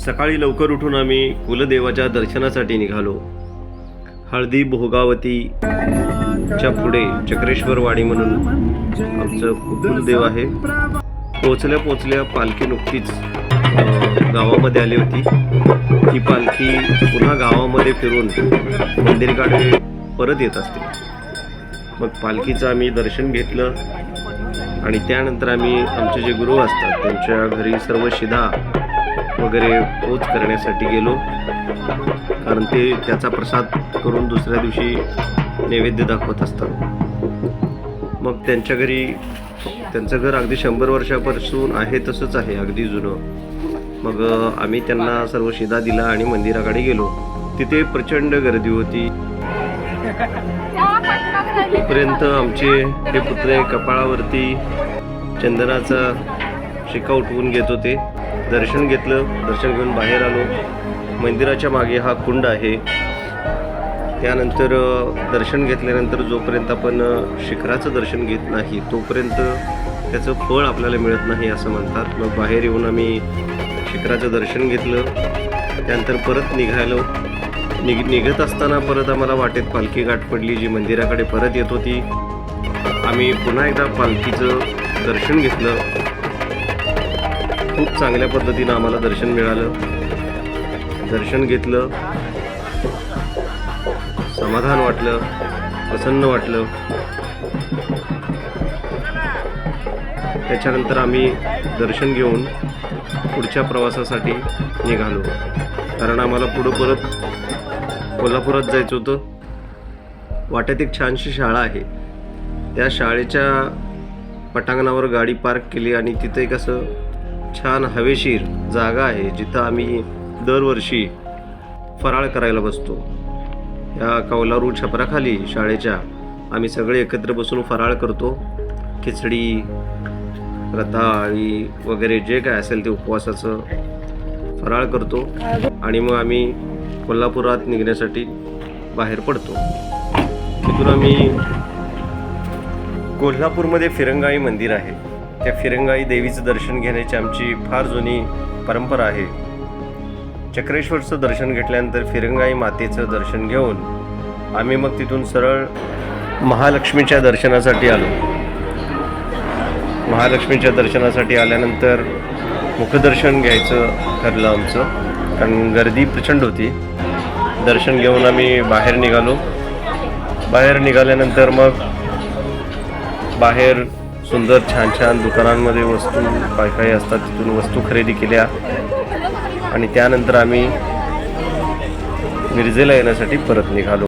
सकाळी लवकर उठून आम्ही कुलदेवाच्या दर्शनासाठी निघालो. हळदी भोगावतीच्या पुढे चक्रेश्वर वाडी म्हणून आमचं कुलदेव आहे. पोचल्या पालखी नुकतीच गावामध्ये आली होती. ती पालखी पुन्हा गावामध्ये फिरून मंदिराकडे परत येत असते. मग पालखीचं आम्ही दर्शन घेतलं आणि त्यानंतर आम्ही आमचे जे गुरु असतात त्यांच्या घरी सर्व शिधा वगैरे पोच करण्यासाठी गेलो, कारण ते त्याचा प्रसाद करून दुसऱ्या दिवशी नैवेद्य दाखवत असतात. मग त्यांच्या घरी, त्यांचं घर अगदी 100 वर्षापासून आहे तसंच आहे, अगदी जुनं. मग आम्ही त्यांना सर्व शिधा दिला आणि मंदिराकडे गेलो. तिथे प्रचंड गर्दी होती. तोपर्यंत आमचे हे पुतळे कपाळावरती चंदनाचा शिक्का उठवून घेत होते. दर्शन घेतलं, दर्शन घेऊन बाहेर आलो. मंदिराच्या मागे हा कुंड आहे. त्यानंतर दर्शन घेतल्यानंतर जोपर्यंत आपण शिखराचं दर्शन घेत नाही तोपर्यंत त्याचं फळ आपल्याला मिळत नाही असं म्हणतात. मग बाहेर येऊन आम्ही शिखराचं दर्शन घेतलं. त्यानंतर परत निघत असताना परत आम्हाला वाटेत पालखी गाठ पडली, जी मंदिराकडे परत येत होती. आम्ही पुन्हा एकदा पालखीचं दर्शन घेतलं. खूप चांगल्या पद्धतीनं आम्हाला दर्शन मिळालं. दर्शन घेतलं, समाधान वाटलं, प्रसन्न वाटलं. त्याच्यानंतर आम्ही दर्शन घेऊन पुढच्या प्रवासासाठी निघालो, कारण आम्हाला पुढं परत कोल्हापुरात जायचं होतं. वाटेत एक छानशी शाळा आहे. त्या शाळेच्या पटांगणावर गाडी पार्क केली आणि तिथे एक असं छान हवेशीर जागा आहे, जिथं आम्ही दरवर्षी फराळ करायला बसतो. या कौलारू छपराखाली शाळेच्या आम्ही सगळे एकत्र बसून फराळ करतो. खिचडी, रताळी वगैरे जे काय असेल ते उपवासाचं फराळ करतो आणि मग आम्ही कोल्हापुरात निघण्यासाठी बाहेर पडतो. तिथून आम्ही कोल्हापूरमध्ये फिरंगाई मंदिर आहे. त्या फिरंगाई देवीचं दर्शन घेण्याची आमची फार जुनी परंपरा आहे. चक्रेश्वरचं दर्शन घेतल्यानंतर फिरंगाई मातेचं दर्शन घेऊन आम्ही मग तिथून सरळ महालक्ष्मीच्या दर्शनासाठी आलो. महालक्ष्मीच्या दर्शनासाठी आल्यानंतर मुखदर्शन घ्यायचं ठरलं आमचं, कारण गर्दी प्रचंड होती. दर्शन घेऊन आम्ही बाहेर निघालो. बाहेर निघाल्यानंतर मग बाहेर सुंदर छान छान दुकानांमध्ये वस्तू काय काय असतात तिथून वस्तू खरेदी केल्या आणि त्यानंतर आम्ही मिरजेला येण्यासाठी परत निघालो.